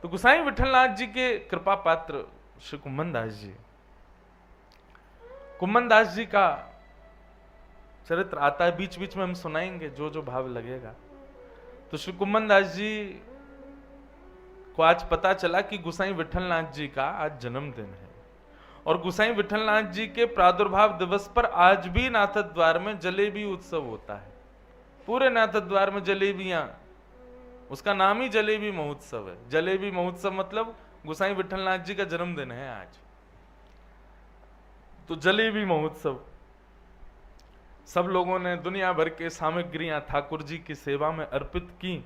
तो गोसाई विठलनाथ जी के कृपा पात्र श्री कुम्भन दास जी, कुम्भन दास जी का चरित्र आता है, बीच बीच में हम सुनाएंगे जो जो भाव लगेगा। तो श्री कुम्भन दास जी को आज पता चला कि गोसाई विठलनाथ जी का आज जन्मदिन है, और गोसाई विठलनाथ जी के प्रादुर्भाव दिवस पर आज भी नाथ द्वार में जलेबी उत्सव होता है। पूरे नाथ द्वार में जलेबियां, उसका नाम ही जलेबी महोत्सव है। जलेबी महोत्सव मतलब गोसाई विठलनाथ जी का जन्मदिन है आज, तो जलेबी महोत्सव। सब लोगों ने दुनिया भर के सामग्रियां ठाकुर जी की सेवा में अर्पित की।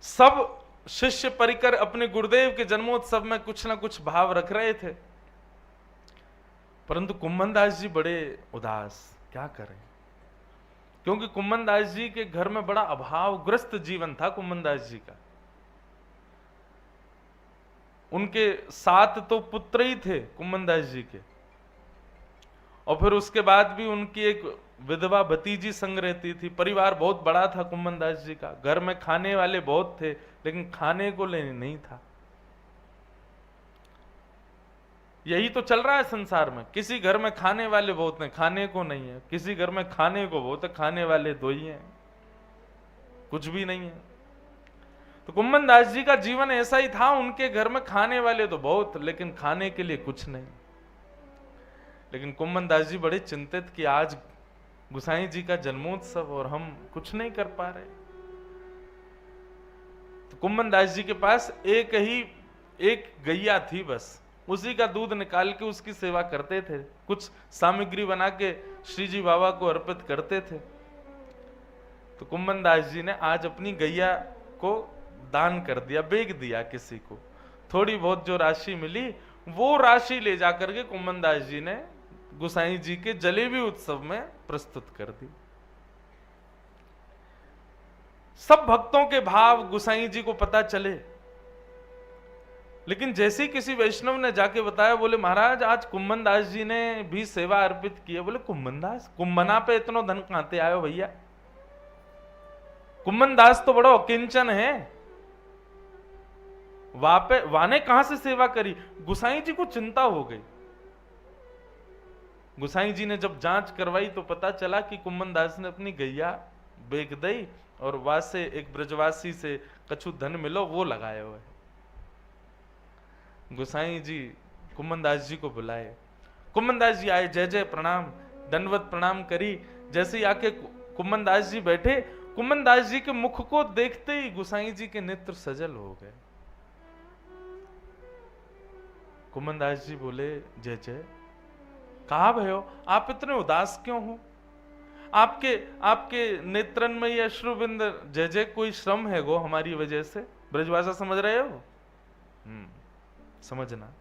सब शिष्य परिकर अपने गुरुदेव के जन्मोत्सव में कुछ ना कुछ भाव रख रहे थे, परंतु कुम्भन दास जी बड़े उदास, क्या करें, क्योंकि कुम्भन दास जी के घर में बड़ा अभावग्रस्त जीवन था। कुम्भन दास जी का, उनके 7 तो पुत्र ही थे कुम्भन दास जी के, और फिर उसके बाद भी उनकी एक विधवा भतीजी संग रहती थी। परिवार बहुत बड़ा था कुम्भन दास जी का, घर में खाने वाले बहुत थे, लेकिन खाने को लेने नहीं था। यही तो चल रहा है संसार में, किसी घर में खाने वाले बहुत हैं, खाने को नहीं है, किसी घर में खाने को बहुत है, खाने वाले 2 ही हैं, कुछ भी नहीं है। तो कुम्भन दास जी का जीवन ऐसा ही था, उनके घर में खाने वाले तो बहुत, लेकिन खाने के लिए कुछ नहीं। लेकिन कुम्भन दास जी बड़े चिंतित कि आज गोसाई जी का जन्मोत्सव और हम कुछ नहीं कर पा रहे। तो कुम्भन दास जी के पास एक गैया थी, बस उसी का दूध निकाल के उसकी सेवा करते थे, कुछ सामग्री बना के श्री जी बाबा को अर्पित करते थे। तो कुम्भन दास जी ने आज अपनी गैया को दान कर दिया, बेच दिया किसी को। थोड़ी बहुत जो राशि मिली वो राशि ले जाकर के कुम्भन दास जी ने गोसाई जी के जलेबी उत्सव में प्रस्तुत कर दी। सब भक्तों के भाव गोसाई जी को पता चले, लेकिन जैसे ही किसी वैष्णव ने जाके बताया, बोले महाराज आज कुम्भन दास जी ने भी सेवा अर्पित की है। बोले कुम्भन दास, कुंभना पे इतना धन कहां से आयो भैया, कुम्भन दास तो बड़ा अकिंचन है, वाने कहां से सेवा करी। गोसाई जी को चिंता हो गई। गोसाई जी ने जब जांच करवाई तो पता चला कि कुम्भन दास ने अपनी गैया बेच दी, और वहां से एक ब्रजवासी से कछु धन मिलो वो लगाए हुए। गोसाई जी कुम्भन दास जी को बुलाए, कुम्भन दास जी आए, जय जय प्रणाम, दंडवत प्रणाम करी। जैसे ही आके कुम्भन दास जी बैठे, कुम्भन दास जी के मुख को देखते ही गोसाई जी के नेत्र सजल हो गए। कुम्भन दास जी बोले, जय जय, कहा भयो आप इतने उदास क्यों हो, आपके नेत्रन में ये अश्रुबिंद, जय जय कोई श्रम है गो हमारी वजह से। ब्रजभाषा समझ रहे हो? समझना।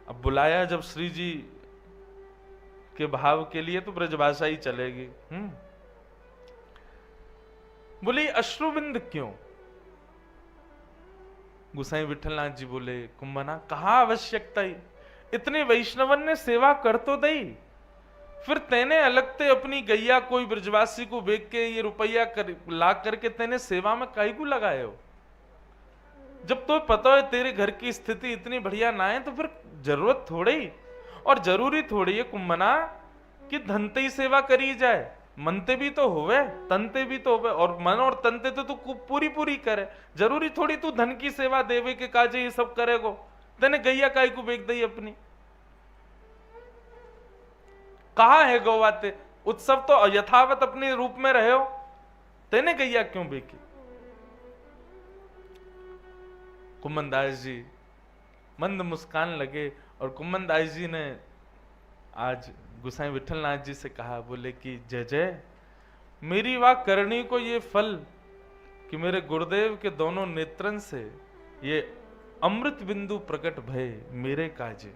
अब बुलाया जब श्री जी के भाव के लिए तो ब्रजभाषा ही चलेगी। बोली अश्रुबिंद क्यों? गोसाई विठलनाथ जी बोले, कुंभना कहा आवश्यकता ही, इतने वैष्णवन ने सेवा कर तो दई, फिर तेने अलग ते अपनी गैया कोई ब्रजवासी को बेच के ये रुपया ला करके तेने सेवा में काहे को लगाए हो? जब तो पता है तेरे घर की स्थिति इतनी बढ़िया ना है, तो फिर जरूरत थोड़ी और जरूरी थोड़ी है कुंभना कि धनते ही सेवा करी जाए, मनते भी तो होवे, तनते भी तो होवे, और मन और तनते तो तू पूरी पूरी करे। जरूरी थोड़ी तू धन की सेवा देवे के काजे ये सब करेगो। तेने गैया काहे को बेच दी अपनी? कहा है गौवाते, उत्सव तो यथावत अपने रूप में रहे हो, तेने गैया क्यों बेची? कुम्भन दास जी मंद मुस्कान लगे, और कुम्भन दास जी ने आज गोसाई विठलनाथ जी से कहा, बोले कि जय जय, मेरी वाह करनी को ये फल कि मेरे गुरुदेव के दोनों नेत्रन से ये अमृत बिंदु प्रकट भय मेरे काजे,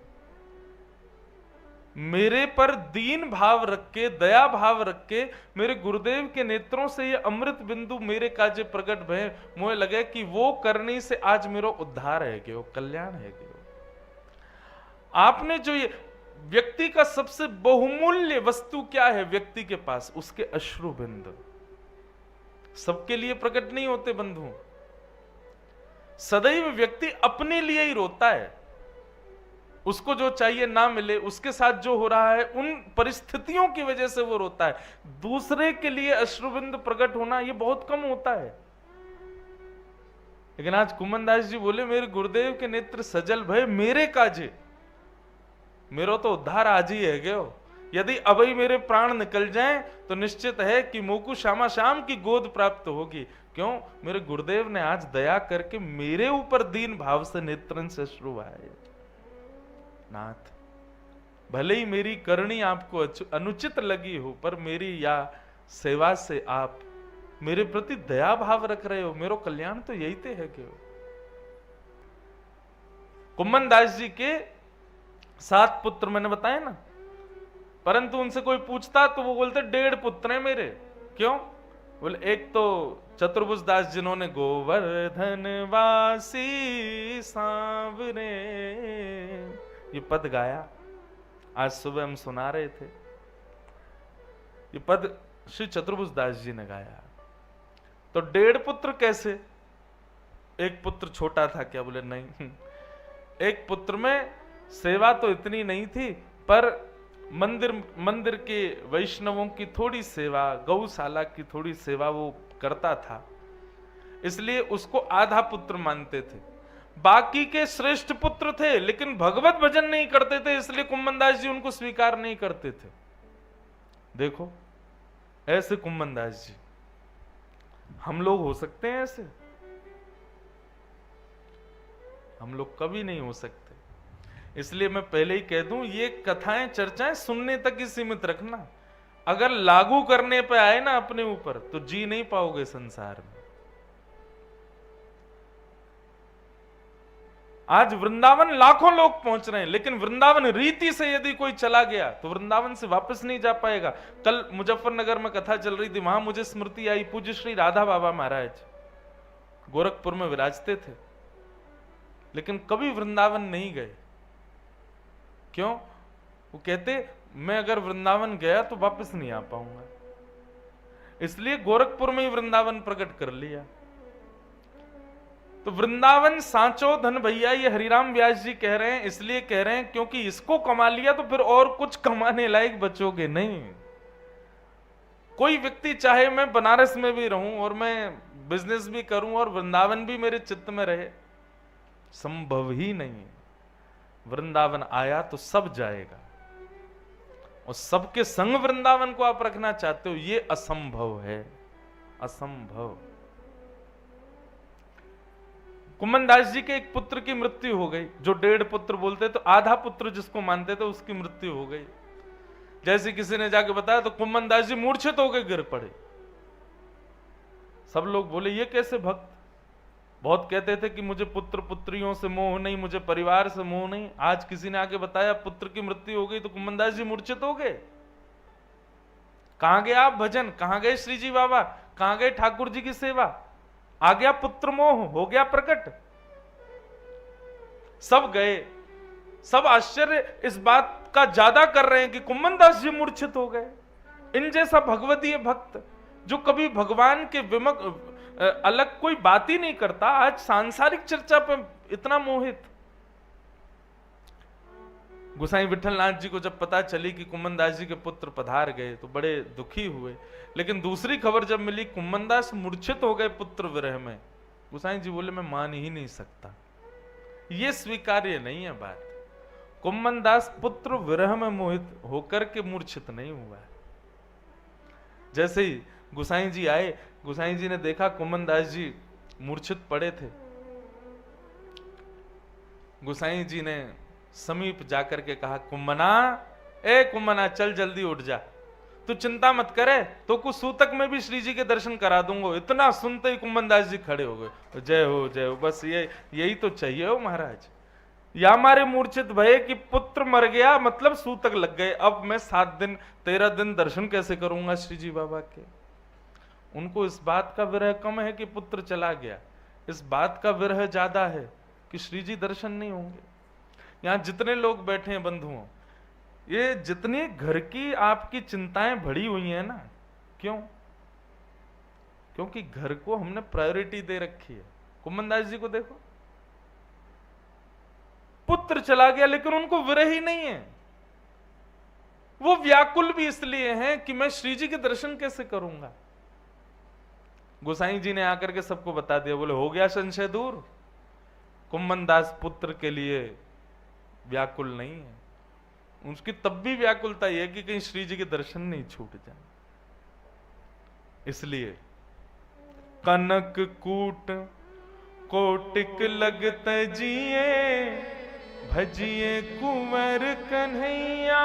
मेरे पर दीन भाव रख के, दया भाव रख के मेरे गुरुदेव के नेत्रों से ये अमृत बिंदु मेरे काजे प्रकट भय। मुझे लगे कि वो करने से आज मेरा उद्धार है कि वो कल्याण है कि आपने जो ये व्यक्ति का सबसे बहुमूल्य वस्तु क्या है व्यक्ति के पास? उसके अश्रु बिंदु। सबके लिए प्रकट नहीं होते बंधु। सदैव व्यक्ति अपने लिए ही रोता है, उसको जो चाहिए ना मिले, उसके साथ जो हो रहा है उन परिस्थितियों की वजह से वो रोता है। दूसरे के लिए अश्रुबिंद प्रकट होना ये बहुत कम होता है। लेकिन आज कुम्मनदास जी बोले, मेरे गुरुदेव के नेत्र सजल भय मेरे काजे, मेरो तो उद्धार आज ही है गयो। यदि अभी मेरे प्राण निकल जाएं तो निश्चित है कि मोकू श्यामा श्याम की गोद प्राप्त होगी। क्यों? मेरे गुरुदेव ने आज दया करके मेरे ऊपर दीन भाव से नेत्रन से अश्रु आए। नाथ, भले ही मेरी करनी आपको अनुचित लगी हो, पर मेरी या सेवा से आप मेरे प्रति दया भाव रख रहे हो, मेरो कल्याण तो यही ते है कि कुम्मनदास जी के 7 पुत्र मैंने बताए ना, परंतु उनसे कोई पूछता तो वो बोलते 1.5 पुत्र हैं मेरे। क्यों? बोले एक तो चतुर्भुज दास जिन्होंने गोवर्धन वासी सांवरे ये पद गाया, आज सुबह हम सुना रहे थे। ये पद श्री चतुर्भुज दास जी ने गाया। तो 1.5 पुत्र कैसे? एक पुत्र छोटा था क्या? बोले नहीं, एक पुत्र में सेवा तो इतनी नहीं थी, पर मंदिर के वैष्णवों की थोड़ी सेवा, गौशाला की थोड़ी सेवा वो करता था, इसलिए उसको आधा पुत्र मानते थे। बाकी के श्रेष्ठ पुत्र थे, लेकिन भगवत भजन नहीं करते थे, इसलिए कुम्मनदास जी उनको स्वीकार नहीं करते थे। देखो, ऐसे कुम्मनदास जी हम लोग हो सकते हैं ऐसे? हम लोग कभी नहीं हो सकते। इसलिए मैं पहले ही कह दूं, ये कथाएं चर्चाएं सुनने तक ही सीमित रखना। अगर लागू करने पे आए ना अपने ऊपर, तो जी नहीं पाओगे संसार में। आज वृंदावन लाखों लोग पहुंच रहे हैं, लेकिन वृंदावन रीति से यदि कोई चला गया तो वृंदावन से वापस नहीं जा पाएगा। कल मुजफ्फरनगर में कथा चल रही थी, वहां मुझे स्मृति आई, पूज्य श्री राधा बाबा महाराज गोरखपुर में विराजते थे, लेकिन कभी वृंदावन नहीं गए। क्यों? वो कहते मैं अगर वृंदावन गया तो वापस नहीं आ पाऊंगा, इसलिए गोरखपुर में ही वृंदावन प्रकट कर लिया। तो वृंदावन सांचो धन भैया, ये हरिराम व्यास जी कह रहे हैं, इसलिए कह रहे हैं क्योंकि इसको कमा लिया तो फिर और कुछ कमाने लायक बचोगे नहीं। कोई व्यक्ति चाहे मैं बनारस में भी रहूं और मैं बिजनेस भी करूं और वृंदावन भी मेरे चित्त में रहे, संभव ही नहीं है। वृंदावन आया तो सब जाएगा, और सबके संग वृंदावन को आप रखना चाहते हो, ये असंभव है, असंभव। कुम्मनदास जी के एक पुत्र की मृत्यु हो गई, जो 1.5 पुत्र बोलते तो आधा पुत्र जिसको मानते थे उसकी मृत्यु हो गई। जैसे किसी ने जाके बताया तो कुम्मनदास जी मूर्छित होकर गिर पड़े। सब लोग बोले ये कैसे भक्त? बहुत कहते थे कि मुझे पुत्र पुत्रियों से मोह नहीं, मुझे परिवार से मोह नहीं। आज किसी ने आके बताया पुत्र की मृत्यु हो गई तो कुम्मनदास जी मूर्छित हो गए। कहां गए आप भजन? कहां गए श्री जी बाबा? कहां गए ठाकुर जी की सेवा? आ गया पुत्र मोह, हो गया प्रकट। सब गए, सब आश्चर्य इस बात का ज्यादा कर रहे हैं कि कुम्मनदास जी मूर्छित हो गए। इन जैसा भगवतीय भक्त जो कभी भगवान के अलग कोई बात ही नहीं करता, आज सांसारिक चर्चा पे इतना मोहित। गोसाई विठलनाथ जी को जब पता चली कि कुम्मनदास जी के पुत्र पधार गए तो बड़े दुखी हुए, लेकिन दूसरी खबर जब मिली कुम्मनदास मूर्छित हो गए पुत्र विरह में, गोसाई जी बोले मैं मान ही नहीं सकता, ये स्वीकार्य नहीं है बात। कुम्मनदास पुत्र विरह में मोहित होकर के मूर्छित नहीं हुआ है। जैसे ही गोसाई जी आए, गोसाई जी ने देखा कुम्मनदास जी मूर्छित पड़े थे। गोसाई जी ने समीप जाकर के कहा, कुम्मना, ए कुम्मना, चल जल्दी उठ जा, तू चिंता मत करे, तो कुछ सूतक में भी श्री जी के दर्शन करा दूंगा। इतना सुनते ही कुम्मनदास जी खड़े हो गए, जय हो जय हो, बस यही तो चाहिए हो महाराज। या हमारे मूर्छित भय कि पुत्र मर गया मतलब सूतक लग गए, अब मैं 7 दिन 13 दिन दर्शन कैसे करूंगा श्री जी बाबा के। उनको इस बात का विरह कम है कि पुत्र चला गया, इस बात का विरह ज्यादा है कि श्री जी दर्शन नहीं होंगे। यहां जितने लोग बैठे हैं बंधुओं, ये जितनी घर की आपकी चिंताएं बढ़ी हुई हैं ना, क्यों? क्योंकि घर को हमने प्रायोरिटी दे रखी है। कुम्भनदास जी को देखो, पुत्र चला गया लेकिन उनको विरह ही नहीं है। वो व्याकुल भी इसलिए हैं कि मैं श्री जी के दर्शन कैसे करूंगा। गोसाई जी ने आकर के सबको बता दिया, बोले हो गया संशय दूर, कुम्भनदास पुत्र के लिए व्याकुल नहीं है। उसकी तब भी व्याकुलता यह कि कहीं श्री जी के दर्शन नहीं छूट जाए। इसलिए कनक कूट कोटिक लगत जिए, भजिए कुंवर कन्हैया।